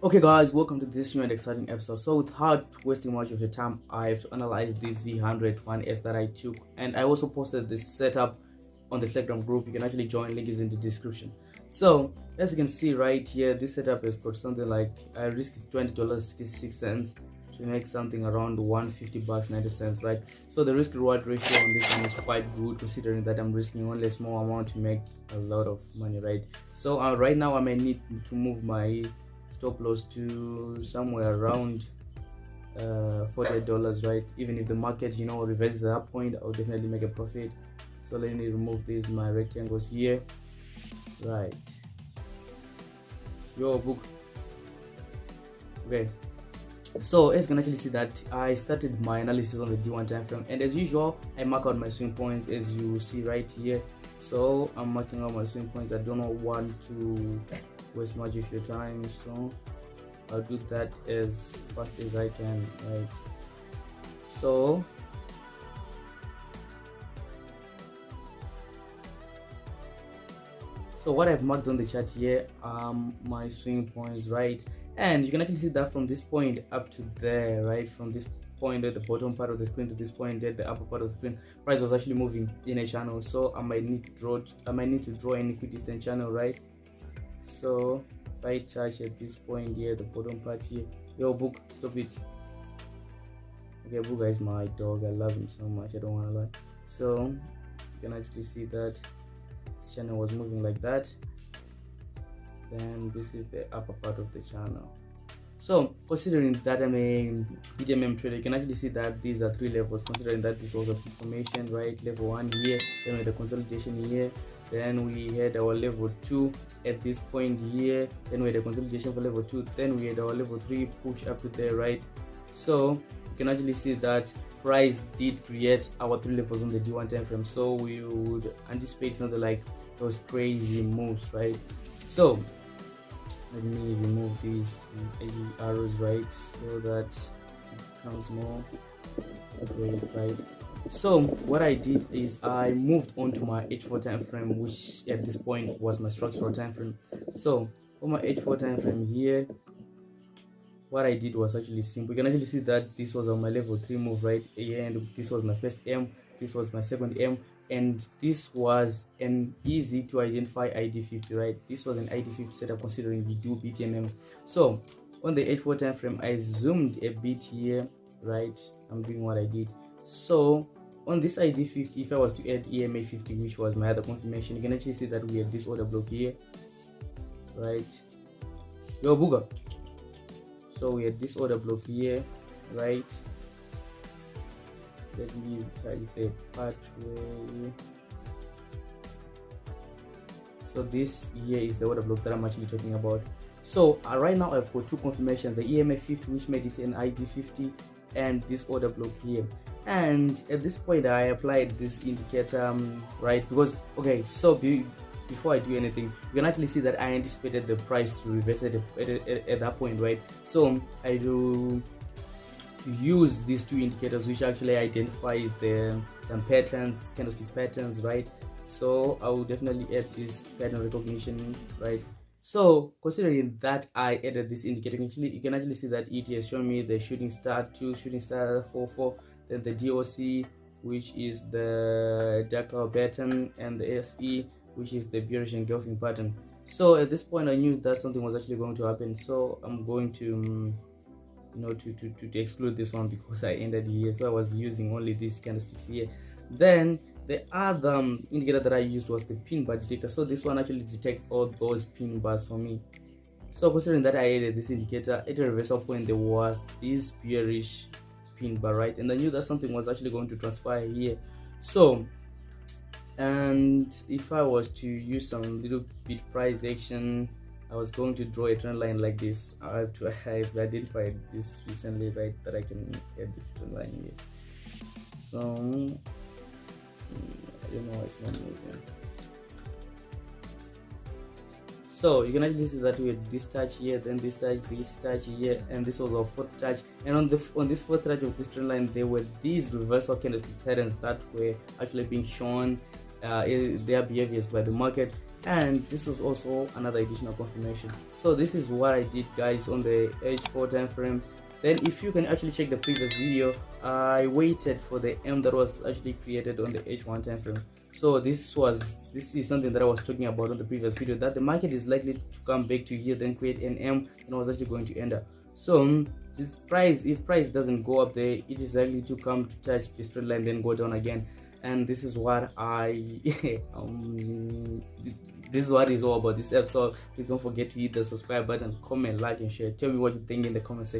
Okay guys, welcome to this new and exciting episode. So without wasting much of your time, I have to analyze this V100 that I took, and I also posted this setup on the Telegram group. You can actually join, link is in the description. So as you can see right here, this setup has got something like I risked $20.66 to make something around $150.90, right? So the risk reward ratio on this one is quite good, considering that I'm risking only a small amount to make a lot of money, right? So right now I may need to move my stop loss to somewhere around $48, right? Even if the market reverses that point, I'll definitely make a profit. So let me remove these my rectangles here, right? Your book. Okay, so as you can actually see that I started my analysis on the D1 time frame, and as usual I mark out my swing points as you see right here. So I'm marking out my swing points. I don't want to waste much of your time, so I'll do that as fast as I can, right? So what I've marked on the chart here my swing points, right? And you can actually see that from this point up to there, right? From this point at the bottom part of the screen to this point at the upper part of the screen, price was actually moving in a channel. So I might need to draw an equidistant channel, right? So if I touch at this point here, the bottom part here, yo book, stop it. Okay, Booga is my dog, I love him so much, I don't want to lie. So you can actually see that this channel was moving like that. Then this is the upper part of the channel. So considering that I'm a BTMM trader, you can actually see that these are three levels, considering that this was a formation, right? Level 1 here, then we had the consolidation here, then we had our level 2 at this point here, then we had a consolidation for level 2, then we had our level 3 push up to there, right? So you can actually see that price did create our three levels on the D1 time frame, so we would anticipate something like those crazy moves, right? So let me remove these arrows, right, so that it becomes more great, right? So what I did is I moved on to my H4 time frame, which at this point was my structural time frame. So on my H4 time frame here, what I did was actually simple. You can actually see that this was on my level 3 move, right? And this was my first M, this was my second M, and this was an easy to identify ID50, right? This was an ID50 setup considering we do BTMM. So on the H4 time frame, I zoomed a bit here, right? I'm doing what I did. So on this ID50, if I was to add EMA50, which was my other confirmation, you can actually see that we have this order block here, right? Yo booga. So we had this order block here, right? Let me try the pathway. So this here is the order block that I'm actually talking about. So right now I've got two confirmations, the EMA 50, which made it an ID 50, and this order block here. And at this point I applied this indicator, right? Because okay, so before I do anything, you can actually see that I anticipated the price to reverse at that point, right? So I do use these two indicators, which actually identifies some patterns, candlestick patterns, right? So I will definitely add this pattern recognition, right? So considering that I added this indicator, you can actually see that it has shown me the shooting star 2, shooting star 4, then the DOC, which is the dark cloud pattern, and the SE, which is the bearish engulfing pattern. So at this point I knew that something was actually going to happen, so I'm going to to exclude this one because I ended here. So I was using only these candlesticks here. Then the other indicator that I used was the pin bar detector. So this one actually detects all those pin bars for me. So considering that I added this indicator at a reversal point, there was this bearish pin bar, right? And I knew that something was actually going to transpire here. So, and if I was to use some little bit price action, I was going to draw a trend line like this. I've identified this recently, right, that I can add this trend line here. So I don't know why it's not moving. So you can actually see that we had this touch here, then this touch here, and this was our fourth touch. And on this fourth touch of this trend line, there were these reversal candlestick patterns that were actually being shown their behaviors by the market. and this was also another additional confirmation. So this is what I did, guys, on the H4 time frame. Then if you can actually check the previous video, I waited for the M that was actually created on the H1 time frame. So this is something that I was talking about on the previous video, that the market is likely to come back to here, then create an M, and I was actually going to enter. So this price, if price doesn't go up there, it is likely to come to touch this trend line, then go down again. And this is what I this is what is all about this app. So please don't forget to hit the subscribe button, comment, like, and share. Tell me what you think in the comment section.